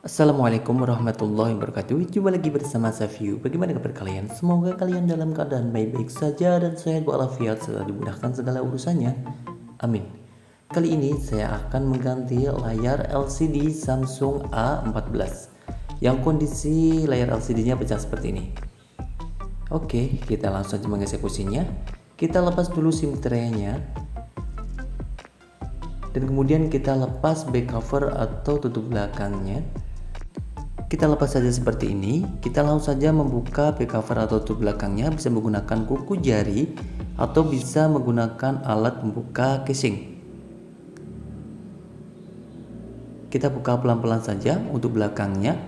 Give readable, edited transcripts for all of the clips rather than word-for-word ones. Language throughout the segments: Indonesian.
Assalamualaikum warahmatullahi wabarakatuh. Jumpa lagi bersama Safiu. Bagaimana kabar kalian? Semoga kalian dalam keadaan baik-baik saja dan sehat walafiat serta dimudahkan segala urusannya. Amin. Kali ini saya akan mengganti layar LCD Samsung A14 yang kondisi layar LCD-nya pecah seperti ini. Oke, kita langsung saja mengeksekusinya. Kita lepas dulu SIM tray-nya. Dan kemudian kita lepas back cover atau tutup belakangnya. Kita lepas saja seperti ini. Kita langsung saja membuka back cover atau tutup belakangnya, bisa menggunakan kuku jari atau bisa menggunakan alat pembuka casing. Kita buka pelan-pelan saja untuk belakangnya.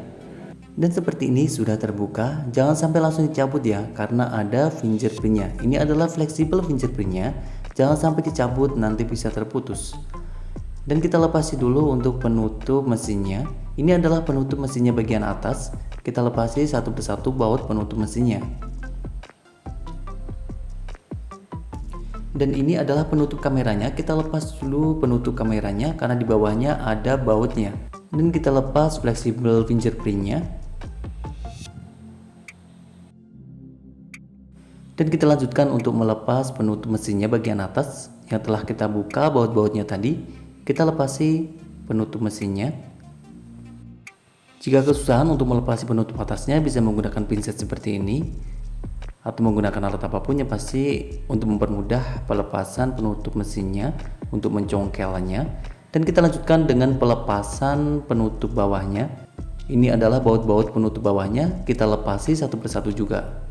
Dan seperti ini sudah terbuka. Jangan sampai langsung dicabut ya, karena ada fingerprintnya. Ini adalah fleksibel fingerprintnya. Jangan sampai dicabut, nanti bisa terputus. Dan kita lepasi dulu untuk penutup mesinnya. Ini adalah penutup mesinnya bagian atas. Kita lepasi satu persatu baut penutup mesinnya. Dan ini adalah penutup kameranya. Kita lepas dulu penutup kameranya karena di bawahnya ada bautnya. Dan kita lepas fleksibel fingerprintnya. Dan kita lanjutkan untuk melepas penutup mesinnya bagian atas yang telah kita buka baut-bautnya tadi. Kita lepasi penutup mesinnya. Jika kesusahan untuk melepasi penutup atasnya, bisa menggunakan pinset seperti ini atau menggunakan alat apapun yang pasti untuk mempermudah pelepasan penutup mesinnya untuk mencongkelnya. Dan kita lanjutkan dengan pelepasan penutup bawahnya. Ini adalah baut-baut penutup bawahnya, kita lepasi satu persatu juga.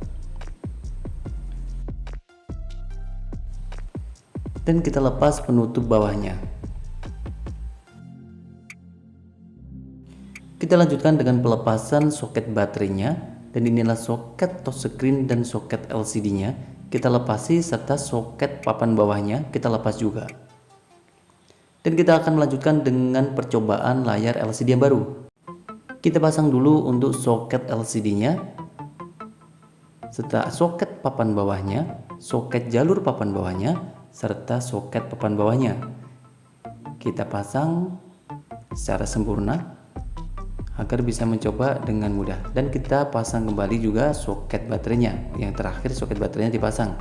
Dan kita lepas penutup bawahnya. Kita lanjutkan dengan pelepasan soket baterainya, dan inilah soket touchscreen dan soket LCD-nya. Kita lepasi serta soket papan bawahnya kita lepas juga. Dan kita akan melanjutkan dengan percobaan layar LCD yang baru. Kita pasang dulu untuk soket LCD-nya, serta soket papan bawahnya, soket jalur papan bawahnya, serta soket papan bawahnya. Kita pasang secara sempurna agar bisa mencoba dengan mudah. Dan kita pasang kembali juga soket baterainya. Yang terakhir soket baterainya dipasang.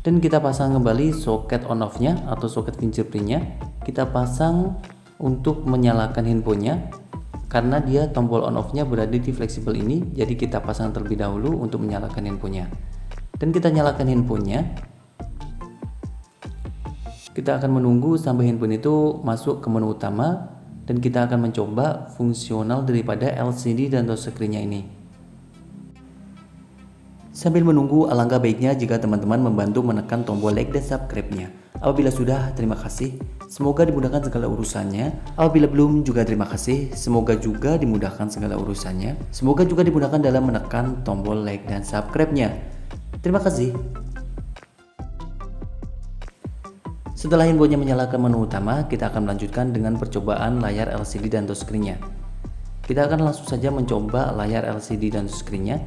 Dan kita pasang kembali soket on off nya atau soket fingerprintnya. Kita pasang untuk menyalakan handphonenya, karena dia tombol on off nya berada di fleksibel ini. Jadi kita pasang terlebih dahulu untuk menyalakan handphonenya. Dan kita nyalakan handphonenya. Kita akan menunggu sampai handphone itu masuk ke menu utama. Dan kita akan mencoba fungsional daripada LCD dan touchscreen-nya ini. Sambil menunggu, alangkah baiknya jika teman-teman membantu menekan tombol like dan subscribe-nya. Apabila sudah, terima kasih. Semoga dimudahkan segala urusannya. Apabila belum, juga terima kasih. Semoga juga dimudahkan segala urusannya. Semoga juga dimudahkan dalam menekan tombol like dan subscribe-nya. Terima kasih. Setelah handphonenya menyalakan menu utama, kita akan melanjutkan dengan percobaan layar LCD dan touchscreen-nya. Kita akan langsung saja mencoba layar LCD dan touchscreen-nya.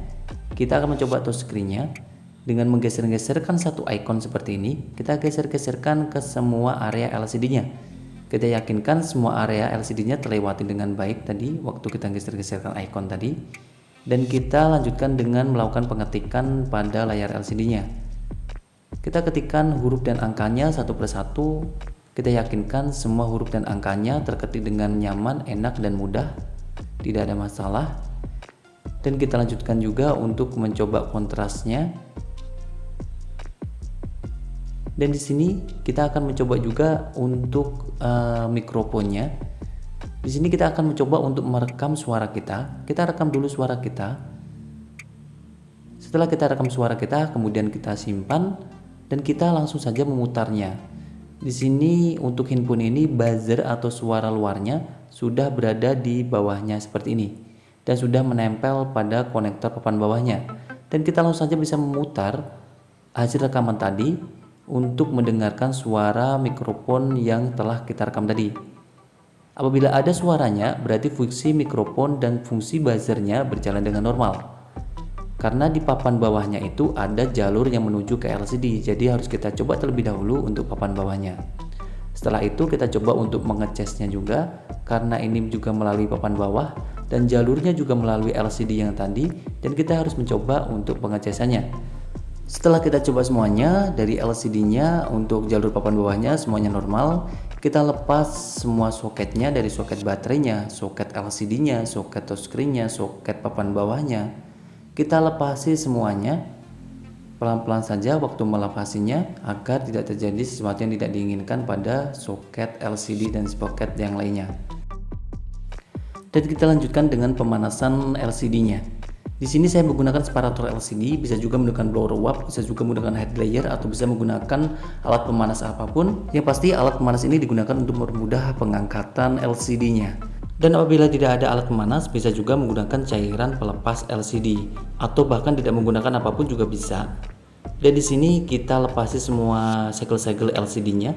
Kita akan mencoba touchscreen-nya dengan menggeser-geserkan satu icon seperti ini. Kita geser-geserkan ke semua area LCD-nya. Kita yakinkan semua area LCD-nya terlewati dengan baik tadi waktu kita geser-geserkan icon tadi. Dan kita lanjutkan dengan melakukan pengetikan pada layar LCD-nya. Kita ketikkan huruf dan angkanya satu persatu. Kita yakinkan semua huruf dan angkanya terketik dengan nyaman, enak, dan mudah. Tidak ada masalah. Dan kita lanjutkan juga untuk mencoba kontrasnya. Dan di sini kita akan mencoba juga untuk mikrofonnya. Di sini kita akan mencoba untuk merekam suara kita. Kita rekam dulu suara kita. Setelah kita rekam suara kita, kemudian kita simpan. Dan kita langsung saja memutarnya. Di sini untuk handphone ini buzzer atau suara luarnya sudah berada di bawahnya seperti ini dan sudah menempel pada konektor papan bawahnya. Dan kita langsung saja bisa memutar hasil rekaman tadi untuk mendengarkan suara mikrofon yang telah kita rekam tadi. Apabila ada suaranya, berarti fungsi mikrofon dan fungsi buzzernya berjalan dengan normal. Karena di papan bawahnya itu ada jalur yang menuju ke LCD, jadi harus kita coba terlebih dahulu untuk papan bawahnya. Setelah itu kita coba untuk mengecasnya juga, karena ini juga melalui papan bawah, dan jalurnya juga melalui LCD yang tadi, dan kita harus mencoba untuk pengecasannya. Setelah kita coba semuanya dari LCD-nya untuk jalur papan bawahnya semuanya normal, kita lepas semua soketnya dari soket baterainya, soket LCD-nya, soket touchscreen-nya, soket papan bawahnya. Kita lepasi semuanya pelan-pelan saja waktu melepasinya agar tidak terjadi sesuatu yang tidak diinginkan pada soket LCD dan soket yang lainnya. Dan kita lanjutkan dengan pemanasan LCD-nya. Di sini saya menggunakan separator LCD, bisa juga menggunakan blower uap, bisa juga menggunakan head dryer, atau bisa menggunakan alat pemanas apapun. Yang pasti alat pemanas ini digunakan untuk mempermudah pengangkatan LCD-nya. Dan apabila tidak ada alat pemanas, bisa juga menggunakan cairan pelepas LCD, atau bahkan tidak menggunakan apapun juga bisa. Dan di sini kita lepasi semua segel-segel LCD-nya.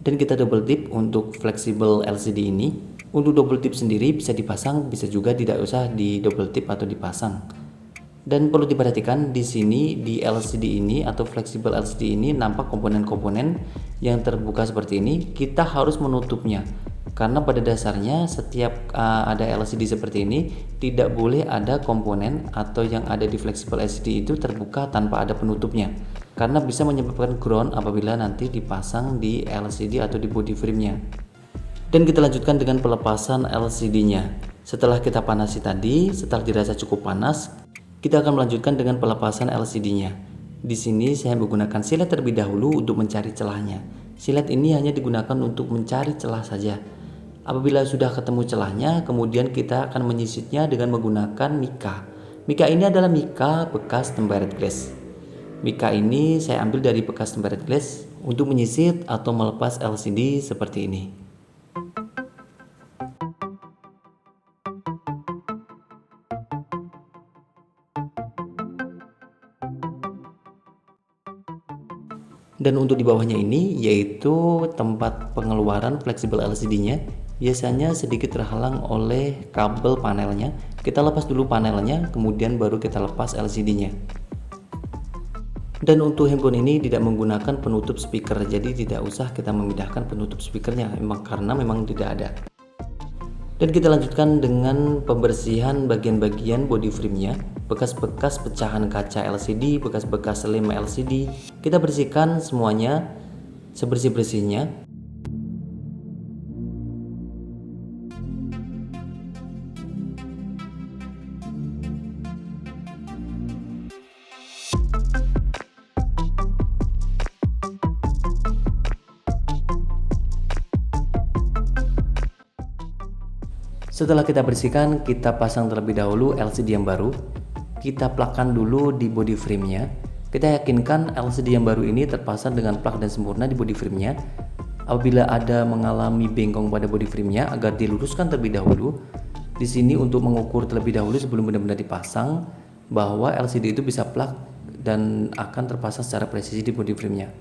Dan kita double tip untuk fleksibel LCD ini. Untuk double tip sendiri bisa dipasang, bisa juga tidak usah di double tip atau dipasang. Dan perlu diperhatikan di sini di LCD ini atau fleksibel LCD ini nampak komponen-komponen yang terbuka seperti ini. Kita harus menutupnya karena pada dasarnya setiap ada LCD seperti ini tidak boleh ada komponen atau yang ada di fleksibel LCD itu terbuka tanpa ada penutupnya, karena bisa menyebabkan ground apabila nanti dipasang di LCD atau di body frame-nya. Dan kita lanjutkan dengan pelepasan LCD-nya. Setelah kita panasi tadi, setelah dirasa cukup panas, kita akan melanjutkan dengan pelepasan LCD-nya. Di sini saya menggunakan silet terlebih dahulu untuk mencari celahnya. Silet ini hanya digunakan untuk mencari celah saja. Apabila sudah ketemu celahnya, kemudian kita akan menyisitnya dengan menggunakan mika. Mika ini adalah mika bekas tempered glass. Mika ini saya ambil dari bekas tempered glass untuk menyisit atau melepas LCD seperti ini. Dan untuk di bawahnya ini yaitu tempat pengeluaran fleksibel LCD-nya, biasanya sedikit terhalang oleh kabel panelnya. Kita lepas dulu panelnya, kemudian baru kita lepas LCD-nya. Dan untuk handphone ini tidak menggunakan penutup speaker, jadi tidak usah kita memindahkan penutup speakernya, karena memang tidak ada. Dan kita lanjutkan dengan pembersihan bagian-bagian body frame-nya, bekas-bekas pecahan kaca LCD, bekas-bekas lem LCD, kita bersihkan semuanya sebersih-bersihnya. Setelah kita bersihkan, kita pasang terlebih dahulu LCD yang baru. Kita plakkan dulu di body frame-nya. Kita yakinkan LCD yang baru ini terpasang dengan plak dan sempurna di body frame-nya. Apabila ada mengalami bengkong pada body frame-nya, agar diluruskan terlebih dahulu. Di sini untuk mengukur terlebih dahulu sebelum benar-benar dipasang bahwa LCD itu bisa plak dan akan terpasang secara presisi di body frame-nya.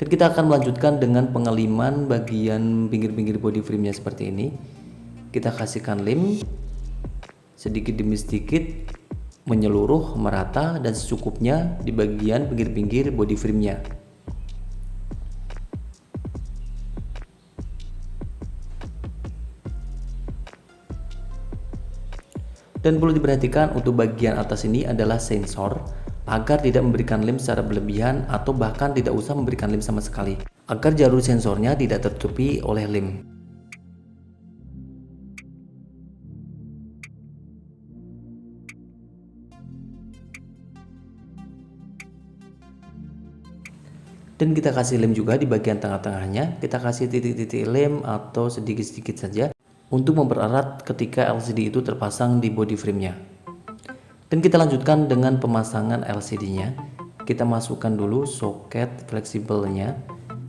Dan kita akan melanjutkan dengan pengeliman bagian pinggir-pinggir body frame-nya seperti ini. Kita kasihkan lem sedikit demi sedikit menyeluruh merata dan secukupnya di bagian pinggir-pinggir body frame-nya. Dan perlu diperhatikan untuk bagian atas ini adalah sensor agar tidak memberikan lem secara berlebihan atau bahkan tidak usah memberikan lem sama sekali, agar jalur sensornya tidak tertutupi oleh lem. Dan kita kasih lem juga di bagian tengah-tengahnya. Kita kasih titik-titik lem atau sedikit-sedikit saja untuk mempererat ketika LCD itu terpasang di body frame-nya. Dan kita lanjutkan dengan pemasangan LCD-nya. Kita masukkan dulu soket fleksibelnya.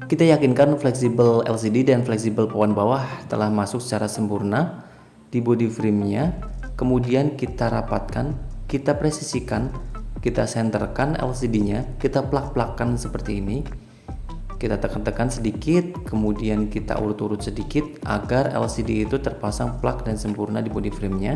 Kita yakinkan fleksibel LCD dan fleksibel papan bawah telah masuk secara sempurna di body frame-nya. Kemudian kita rapatkan, kita presisikan, kita senterkan LCD-nya, kita plak-plakkan seperti ini. Kita tekan-tekan sedikit, kemudian kita urut-urut sedikit agar LCD itu terpasang plak dan sempurna di body frame-nya.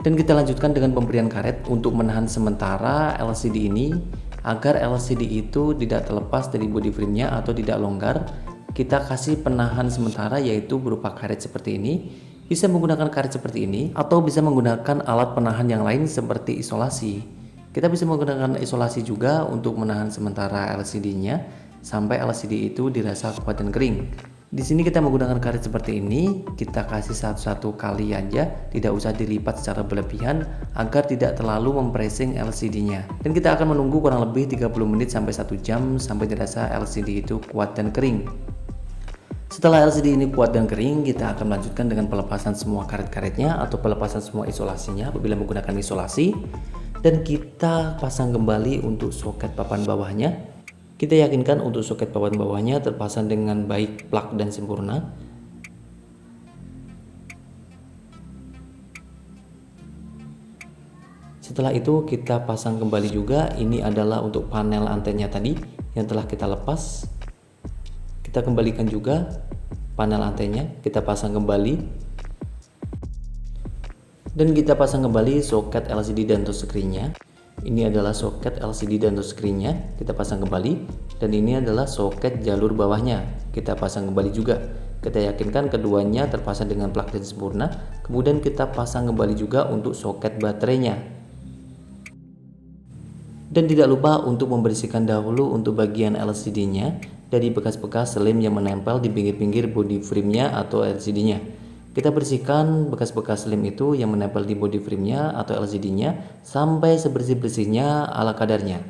Dan kita lanjutkan dengan pemberian karet untuk menahan sementara LCD ini agar LCD itu tidak terlepas dari body frame-nya atau tidak longgar. Kita kasih penahan sementara yaitu berupa karet seperti ini. Bisa menggunakan karet seperti ini atau bisa menggunakan alat penahan yang lain seperti isolasi. Kita bisa menggunakan isolasi juga untuk menahan sementara LCD-nya sampai LCD itu dirasa kuat dan kering. Di sini kita menggunakan karet seperti ini, kita kasih satu-satu kali aja, tidak usah dilipat secara berlebihan agar tidak terlalu mempressing LCD-nya. Dan kita akan menunggu kurang lebih 30 menit sampai 1 jam sampai dirasa LCD itu kuat dan kering. Setelah LCD ini kuat dan kering, kita akan melanjutkan dengan pelepasan semua karet-karetnya atau pelepasan semua isolasinya apabila menggunakan isolasi. Dan kita pasang kembali untuk soket papan bawahnya. Kita yakinkan untuk soket papan bawahnya terpasang dengan baik plug dan sempurna. Setelah itu kita pasang kembali juga. Ini adalah untuk panel antennya tadi yang telah kita lepas. Kita kembalikan juga panel antennya, kita pasang kembali. Dan kita pasang kembali soket LCD dan touchscreen-nya. Ini adalah soket LCD dan touchscreen-nya, kita pasang kembali. Dan ini adalah soket jalur bawahnya, kita pasang kembali juga. Kita yakinkan keduanya terpasang dengan plug dan sempurna. Kemudian kita pasang kembali juga untuk soket baterainya. Dan tidak lupa untuk membersihkan dahulu untuk bagian LCD-nya dari bekas-bekas lem yang menempel di pinggir-pinggir body frame-nya atau LCD-nya. Kita bersihkan bekas-bekas lem itu yang menempel di body frame-nya atau LCD-nya sampai sebersih-bersihnya ala kadarnya.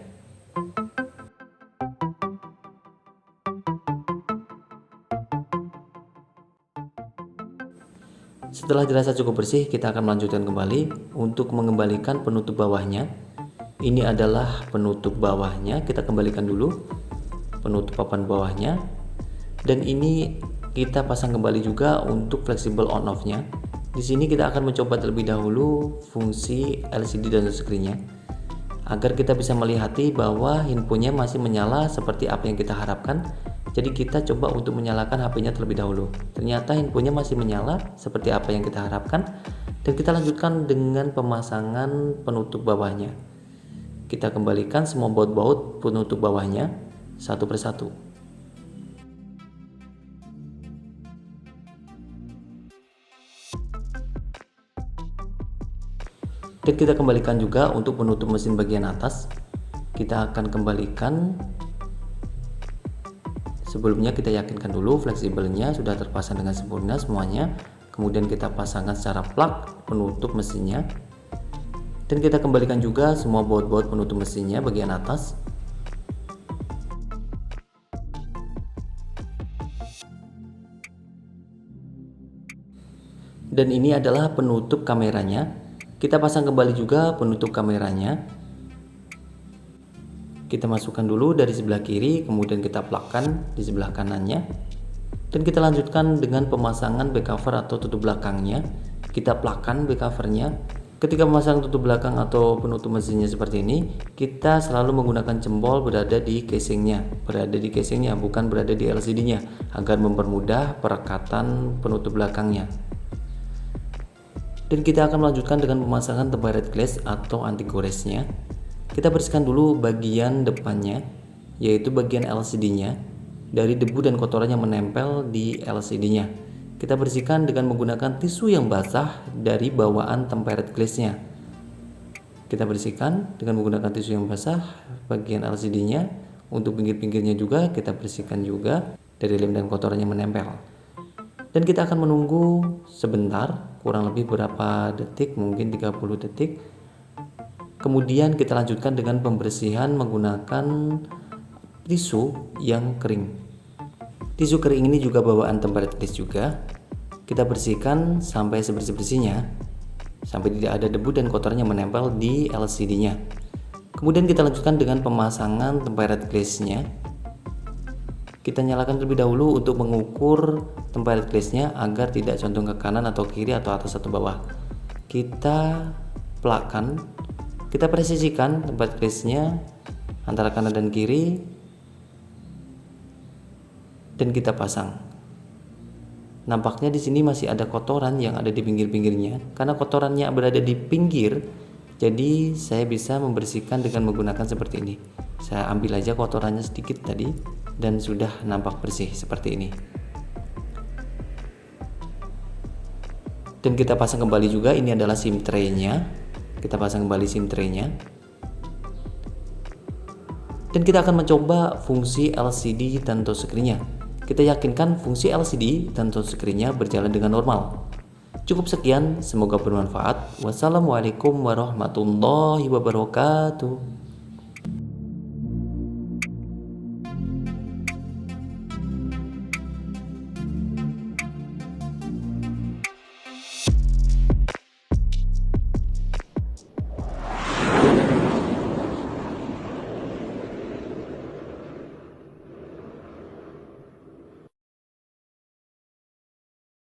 Setelah dirasa cukup bersih, kita akan melanjutkan kembali untuk mengembalikan penutup bawahnya. Ini adalah penutup bawahnya, kita kembalikan dulu penutup papan bawahnya. Dan ini kita pasang kembali juga untuk fleksibel on off-nya. Di sini kita akan mencoba terlebih dahulu fungsi LCD dan touchscreen-nya agar kita bisa melihati bahwa handphonenya masih menyala seperti apa yang kita harapkan. Jadi kita coba untuk menyalakan HP-nya terlebih dahulu. Ternyata handphonenya masih menyala seperti apa yang kita harapkan. Dan kita lanjutkan dengan pemasangan penutup bawahnya. Kita kembalikan semua baut-baut penutup bawahnya satu persatu. Dan kita kembalikan juga untuk penutup mesin bagian atas. Kita akan kembalikan. Sebelumnya kita yakinkan dulu fleksibelnya sudah terpasang dengan sempurna semuanya. Kemudian kita pasangkan secara plug penutup mesinnya. Dan kita kembalikan juga semua baut-baut penutup mesinnya bagian atas. Dan ini adalah penutup kameranya. Kita pasang kembali juga penutup kameranya. Kita masukkan dulu dari sebelah kiri, kemudian kita plugkan di sebelah kanannya. Dan kita lanjutkan dengan pemasangan back cover atau tutup belakangnya. Kita plugkan back covernya. Ketika memasang tutup belakang atau penutup mesinnya seperti ini, kita selalu menggunakan jempol berada di casingnya, bukan berada di LCD-nya, agar mempermudah perekatan penutup belakangnya. Dan kita akan melanjutkan dengan pemasangan tempered glass atau anti goresnya. Kita bersihkan dulu bagian depannya, yaitu bagian LCD-nya, dari debu dan kotoran yang menempel di LCD-nya. Kita bersihkan dengan menggunakan tisu yang basah dari bawaan tempered glass-nya. Kita bersihkan dengan menggunakan tisu yang basah bagian LCD-nya. Untuk pinggir-pinggirnya juga kita bersihkan juga dari lem dan kotoran yang menempel. Dan kita akan menunggu sebentar, kurang lebih berapa detik, mungkin 30 detik. Kemudian kita lanjutkan dengan pembersihan menggunakan tisu yang kering. Tisu kering ini juga bawaan tempered glass juga. Kita bersihkan sampai sebersih-bersihnya, sampai tidak ada debu dan kotoran yang menempel di LCD-nya. Kemudian kita lanjutkan dengan pemasangan tempered glass-nya. Kita nyalakan terlebih dahulu untuk mengukur tempered glass-nya agar tidak condong ke kanan atau kiri atau atas atau bawah. Kita plugkan, kita presisikan tempered glass-nya antara kanan dan kiri, dan kita pasang. Nampaknya di sini masih ada kotoran yang ada di pinggir-pinggirnya. Karena kotorannya berada di pinggir, jadi saya bisa membersihkan dengan menggunakan seperti ini. Saya ambil aja kotorannya sedikit tadi dan sudah nampak bersih seperti ini. Dan kita pasang kembali juga, ini adalah SIM tray-nya. Kita pasang kembali SIM tray-nya. Dan kita akan mencoba fungsi LCD dan touchscreen-nya. Kita yakinkan fungsi LCD dan touchscreen-nya berjalan dengan normal. Cukup sekian, semoga bermanfaat. Wassalamualaikum warahmatullahi wabarakatuh.